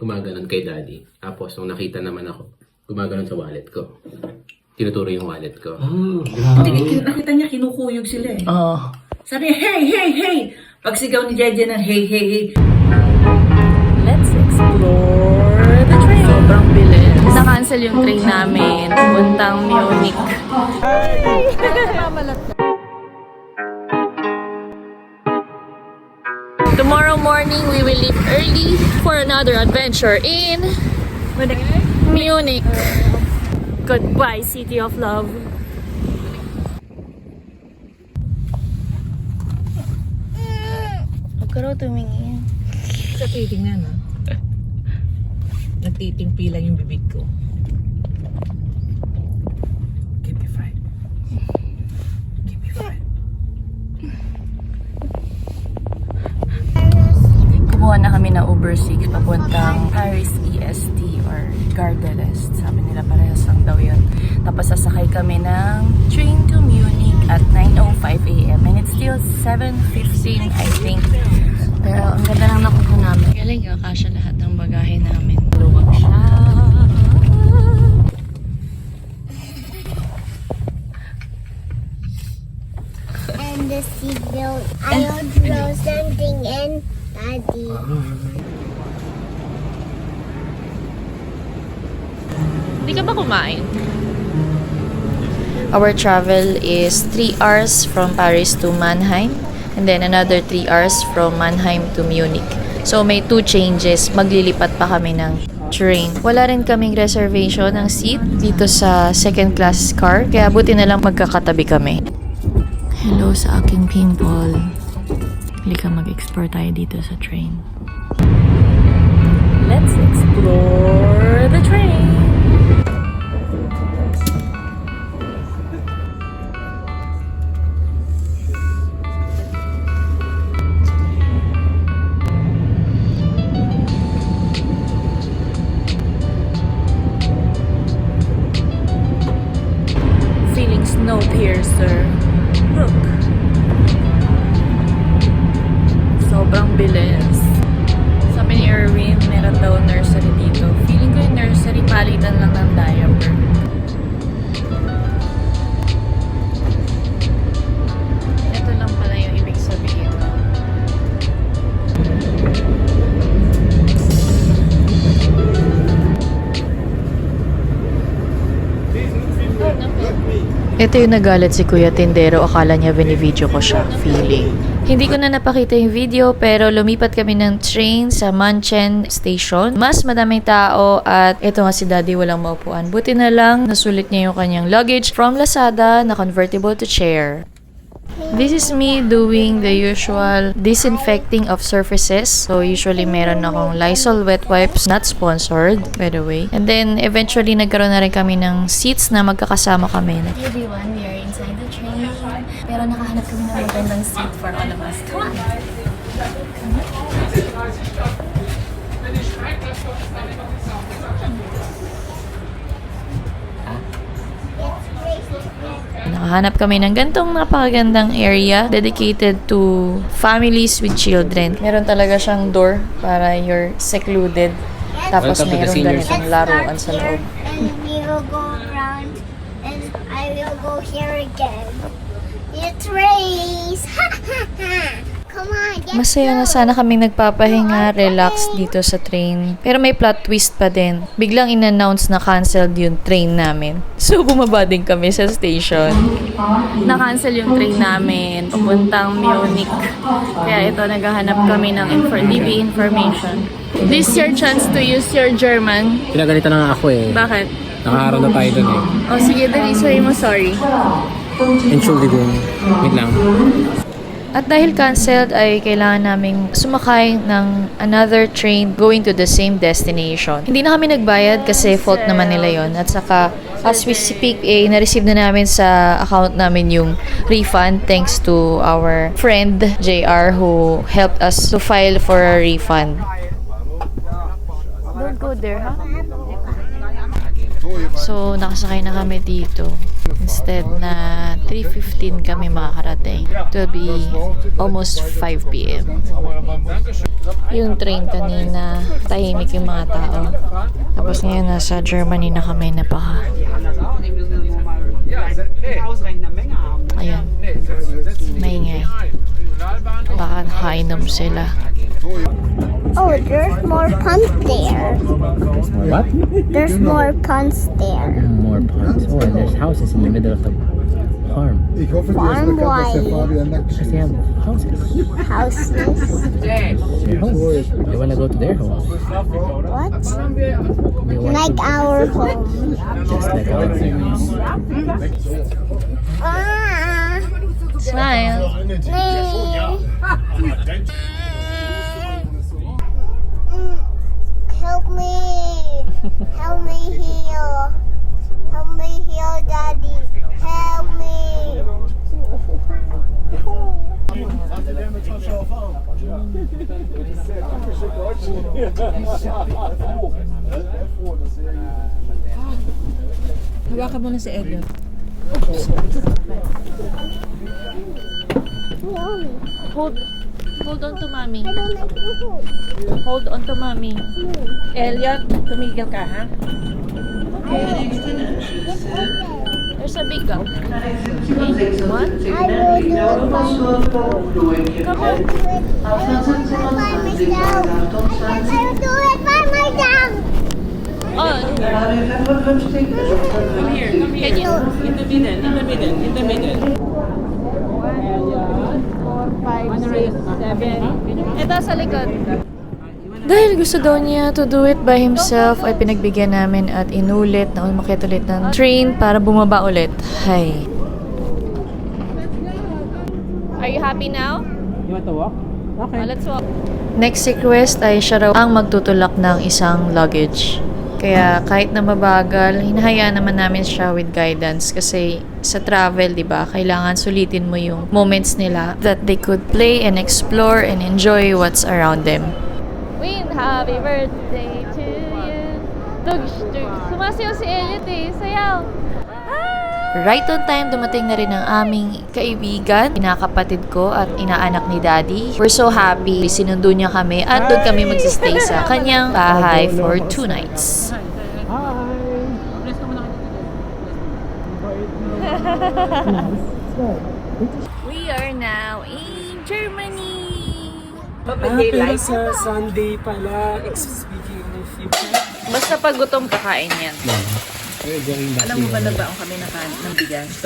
gumaganon kay daddy. Tapos nung nakita naman ako, gumaganon sa wallet ko. Tinuturo yung wallet ko. Hindi, nakita niya kinukuyog sila eh. Sabi, hey, hey, hey! Pagsigaw ni Jeje ng hey, hey, hey. Let's explore the train. Sobrang bilis. Na-cancel yung train namin. Puntang Munich. Tomorrow morning, we will leave early for another adventure in Munich. Goodbye, City of Love. Huwag ka raw tumingin. Sa titingnan ah. Nagtitimpi lang yung bibig ko. Give me five. Give me five. Kumuha na kami ng Uber 6 papuntang Paris EST or Gare de l'Est. Sabi nila parehas lang daw yun. Tapos sasakay kami ng train to Munich at 9:05 AM and it's still 7:15 I think. Pero ang ganda lang nakuha namin. Galing yun, kasya lahat ng bagahe namin. Luwag siya. And the seatbelt. I'll throw something in, Daddy. Hindi ka ba kumain? Our travel is 3 hours from Paris to Mannheim and then another 3 hours from Mannheim to Munich. So may 2 changes, maglilipat pa kami ng train. Wala rin kaming reservation ng seat dito sa second class car, kaya buti na lang magkakatabi kami. Hello sa aking pimple. Halika mag-explore tayo dito sa train. Let's explore the train! Snowpiercer. Look. Sobrang bilis. Sabi ni Erwin, meron daw nursery dito. Feeling ko yung nursery, palitan lang ng diaper. Ito lang pala yung ibig sabihin. Ito yung nagalit si Kuya Tindero, akala niya binivideo ko siya, feeling. Hindi ko na napakita yung video pero lumipat kami ng train sa München Station. Mas madaming tao at ito nga si Daddy walang maupuan. Buti na lang nasulit niya yung kanyang luggage from Lazada na convertible to chair. This is me doing the usual disinfecting of surfaces. So usually meron akong Lysol wet wipes, not sponsored by the way. And then eventually nagkaroon na rin kami ng seats na magkakasama kami. Hey everyone, we are inside the train. Pero nakahanap kami ng magandang seat for all of us. Come on! Nakahanap kami ng gantong napakagandang area dedicated to families with children. Meron talaga siyang door para you're secluded. Tapos meron ganitong laruan sa loob. And we will go around and I will go here again. It's race! Ha ha ha! Come on, get Masaya na sana kaming nagpapahinga, relax dito sa train. Pero may plot twist pa din. Biglang in-announce na canceled yung train namin. So bumaba din kami sa station. Na-cancel yung train namin, papuntang Munich. Kaya ito, naghahanap kami ng DB information. This your chance to use your German. Pinagalitan na nga ako eh. Bakit? Nakaharap na tayo dun eh. O sige, dali, sabi mo sorry. Entschuldigung. Wait lang. At dahil canceled ay kailangan naming sumakay ng another train going to the same destination. Hindi na kami nagbayad kasi fault naman nila yon. At saka as we speak, na-receive na namin sa account namin yung refund thanks to our friend JR who helped us to file for a refund. Don't go there, ha? So, nakasakay na kami dito. Instead na 3:15 kami makakarating. It will be almost 5 p.m. Yung train kanina, tahimik yung mga tao. Tapos ngayon nasa Germany na kami, napaka. Ayan. Maingay. Baka nakainom sila. Oh, there's more punts there. What? There's more punts there. More ponds. Oh, and there's houses in the middle of the farm. Farm wide Because they have houses. houses. Their homes. You wanna go to their homes. What? They want Like to, our home. just like our homes. Ah. Smile! Help me. Help me heal. Help me heal, Daddy. Help me. Hawakan mo na si Elliot. Hold on to mommy. I don't like to hold. Hold on to mommy. Elliot, tumigil ka, ha? There's a big gap. Okay, one. I will do it by myself. Come on. I will do it by myself. Oh. Here, Can you? in the middle. 7. Ito sa likod. Dahil gusto daw niya to do it by himself, ay pinagbigyan namin at inulit na umakyat ulit ng train para bumaba ulit. Hay. Are you happy now? You want to walk? Okay. Let's walk. Next request ay siya raw ang magtutulak ng isang luggage. Kaya kahit na mabagal, hinahayaan naman namin siya with guidance kasi sa travel, di ba, kailangan sulitin mo yung moments nila that they could play and explore and enjoy what's around them. Win, happy birthday to you. Tugs, tugs. Sumasayaw si Elliot eh. Sayaw. Right on time, dumating na rin ang aming kaibigan, inakapatid ko at inaanak ni Daddy. We're so happy. Sinundo niya kami at doon kami magsistay sa kanyang bahay for 2 nights. We are now in Germany. Pero sa Sunday pala, speaking of you. Basta pag gutom kakain yan. Alam mo ba nagbaon kami ng bigas?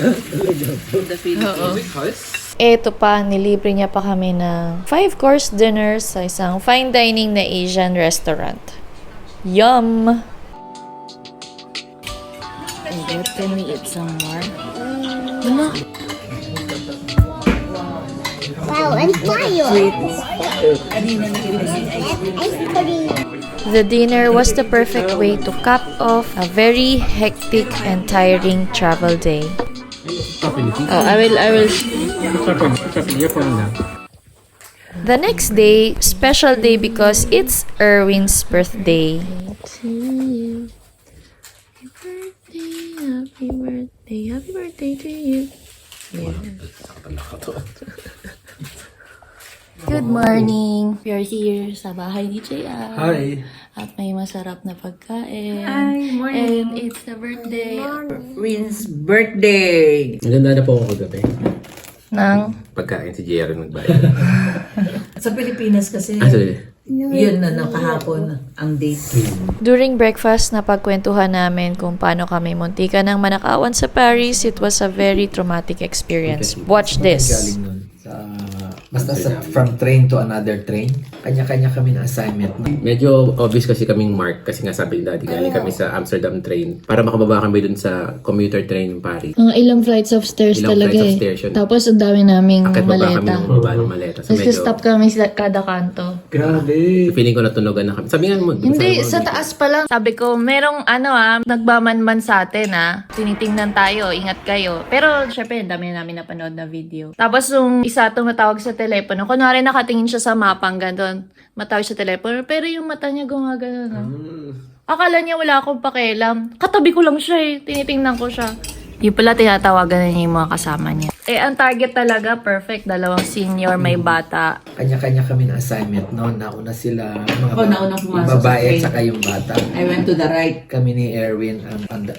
In the Philippines. Eto pa, nilibre niya pa kami ng 5-course dinner sa isang fine dining na Asian restaurant. Yum! Can we eat some more? Wow, and fire. Ice cream. The dinner was the perfect way to cap off a very hectic and tiring travel day. Oh, I will. The next day, special day because it's Erwin's birthday. Happy birthday to you. Good morning. We are here sa bahay ni JR. Hi. At may masarap na pagkain. Hi, morning. And it's the birthday Win's birthday. Maganda na po ako kagabi. ng... Pagkain si JR nagbayad. Sa Pilipinas kasi, Sorry. yun na kahapon ang date. During breakfast, napagkwentuhan namin kung paano kami muntika ng manakawan sa Paris. It was a very traumatic experience. Watch this. Basta from train to another train, kanya-kanya kami na assignment. Medyo obvious kasi kaming mark kasi nga sabi ni Daddy galing kami sa Amsterdam train para makababa kami dun sa commuter train in Paris. Mga ilang flights of stairs Ilang talaga flights of eh. stairs yun. Tapos ang dami naming Akit baba kami maleta. ng baba ng maleta. So Tapos medyo, stop kami sa kada kanto. Grabe! feeling ko natunugan na kami. Sabi nga mo, Hindi, sa taas pa lang. Sabi ko, merong nagbamanman sa atin Tinitingnan tayo, ingat kayo. Pero syempre, dami na namin napanood na video. Tapos yung isa tumatawag sa telepono, kunwari nakatingin siya sa mapang gano'n. Matawag sa telepono, pero yung mata niya gumagano. Akala niya wala akong pakialam. Katabi ko lang siya eh. Tinitingnan ko siya. Yung pala tinatawagan na niya yung mga kasama niya. Eh, ang target talaga, perfect. 2 senior, may bata. Kanya-kanya kami ng assignment, no? Nauna sila, mga Ako, nauna pumasok yung babae sa at train. saka yung bata. I went to the right. Kami ni Erwin,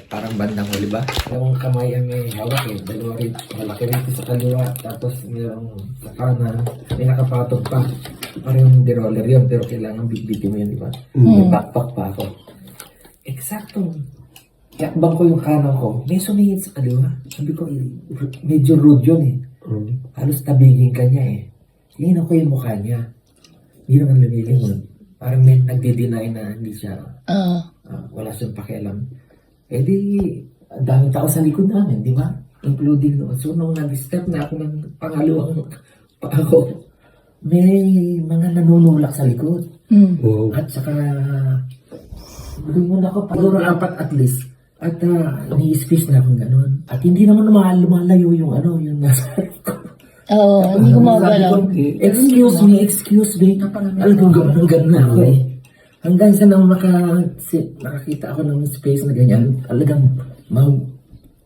parang bandang huli ba? Dalawang kamay ang may hawak eh. Dalawa rin, malaki rin sa kaliwa. Tapos mayroong sa kanan, may nakapatog pa. Parang yung de-roller yun, pero kailangan bitbitin mo yun, di ba? May backpack pa ako. Eksakto. Yakbang ko yung kanan ko, may sumingit sa kaliwa. Sabi ko, medyo rude yun eh. Halos tabigin ka niya eh. Tingnan ko yung mukha niya. Hindi naman lumilingon. Parang may nagdi-deny na hindi siya, wala siyang pakialam. Eh di, ang daming tao sa likod namin, di ba? Including noon. So, nung nag-step na ako ng pangalawang paa ko, may mga nanunulak sa likod. At saka, bumunod ako, siguro 4 at least. At ni-space na akong gano'n. At hindi naman lumalayo yung yung nasa ko. Oo, hindi gumagalaw. Excuse me. Talagang gano'n na ako eh. Hanggang sa nang nakakita ako ng space na ganyan, talagang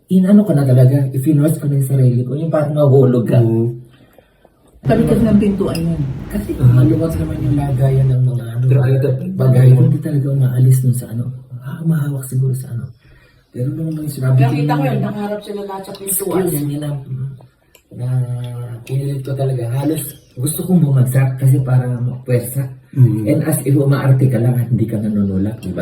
inano ko na talaga, if-inos ko na yung sarili ko, yung parang nahulog ka. Palikas ng pintuan yun. Kasi maluwag naman yung lagayan ng mga bagay. Hindi talaga umaalis nun sa mahawak siguro sa Pero nung sinabi Nakita ko yun, nakaharap sila lahat sa pintuan. Yun na pinilit ko talaga. Halos gusto kong bumagsak kasi para mapwersa. And as if umaarte ka lang at hindi ka nanunulak, di ba?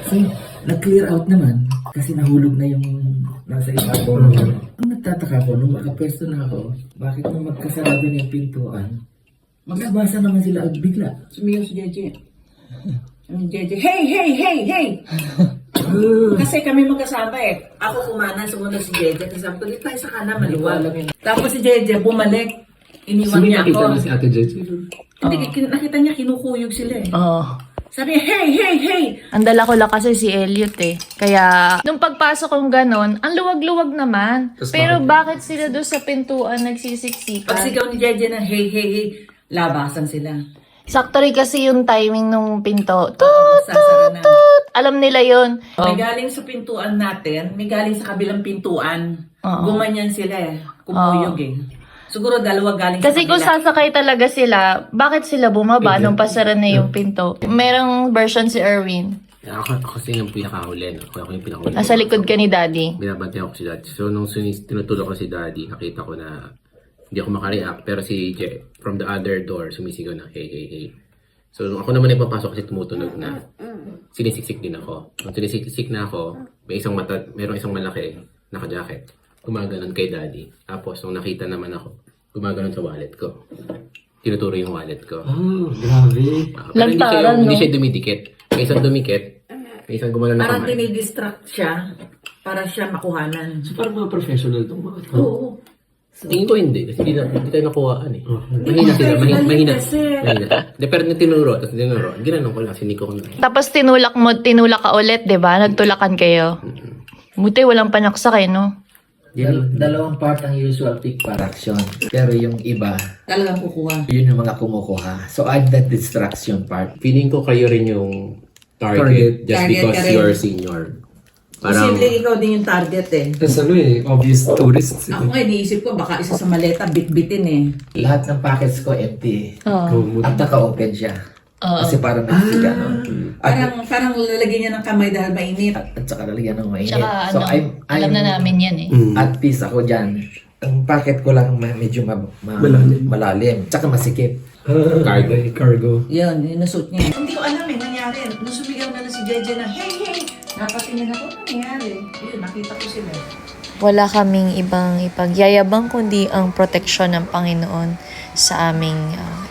So, nag-clear out naman kasi nahulog na yung nasa ibabaw. Ang nagtataka ko, nung makapwesto na ako, bakit nung magkasarado na yung pintuan, magbasa naman sila bigla. Sumigaw si Jeje. Ang Jeje, hey, hey, hey, hey! Kasi kami magkasama eh. Ako kumanan, sumunod si Jeje. Kasi sabi ko, dito tayo sa kanan, maluwag. Tapos si Jeje, bumalik. Iniwan niya ako. si Ate Jeje? Hindi, nakita niya, kinukuyog sila eh. Oo. Sabi niya, hey, hey, hey! Ang dala ko lang kasi si Elliot eh. Kaya, nung pagpasok kong ganon, ang luwag-luwag naman. Pero bakit sila doon sa pintuan nagsisiksikan? Pag sigaw ni Jeje na, hey, hey, hey, labasan sila. Sakto rin kasi yung timing nung pinto. Sasara na. Alam nila yun. May galing sa pintuan natin, may galing sa kabilang pintuan. Oo. Gumanyan sila eh. Kumuyog eh. Siguro 2 galing Kasi sa kung kabila. sasakay talaga sila, bakit sila bumaba nung pasara na yung pinto? Merong version si Erwin. Ako kasi yung pinakahuli. Ako yung pinakahuli. Nasa likod ka ni Daddy. Binabantay ako si Daddy. So, nung tinutulog ko si Daddy, nakita ko na hindi ako makareact. Pero si Je, from the other door, sumisigaw na, hey, hey, hey. So, nung ako naman ay papasok kasi tumutunog na, sinisiksik din ako. Nung sinisiksik na ako, mayroong isang malaki, naka-jacket. Gumaganon kay Daddy. Tapos, nung nakita naman ako, gumaganon sa wallet ko. Tinuturo yung wallet ko. Grabe. Pero Lantaran, hindi no? siya dumidikit. May isang dumikit, may isang gumalaw na Parang kamay. dinidistract siya para siya makuhanan. So, parang mga professional itong mga ito. Oo. Tingin ko hindi. Kasi hindi tayo nakuhaan eh. Mahina sila. Mahina. Pero nung tinuro, ginanong ko lang. Siniko ko na. Tapos tinulak ka ulit, di ba? Nagtulakan kayo. Buti walang panaksak eh, no? Dalawang part ang usual pick para action. Pero yung iba, Talagang kukuha. yun yung mga kumukuha. So, I'm that distraction part. Feeling ko kayo rin yung target just Target because ka rin. you're senior. Parang, Posibleng ikaw din yung target eh. Tapos obvious tourists. Ako nga, iniisip ko, baka isa sa maleta, bit-bitin eh. Lahat ng packets ko empty. Oo. At naka-open siya. Kasi parang nagsiga, no? Parang lalagyan niya ng kamay dahil mainit. At saka lalagyan ng mainit. Tsaka So, alam na namin yan eh. At peace ako dyan. Ang packet ko lang medyo malalim. Tsaka masikip. Cargo. Yun, nasuot niya. Hindi ko alam eh, nangyari. Nung sumigaw na si Jeje na, hey, hey! Napatingin ako, ano nangyari? Yun, nakita ko sila. Wala kaming ibang ipagyayabang kundi ang proteksyon ng Panginoon sa aming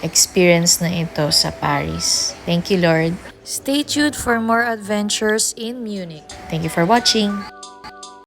experience na ito sa Paris. Thank you, Lord. Stay tuned for more adventures in Munich. Thank you for watching.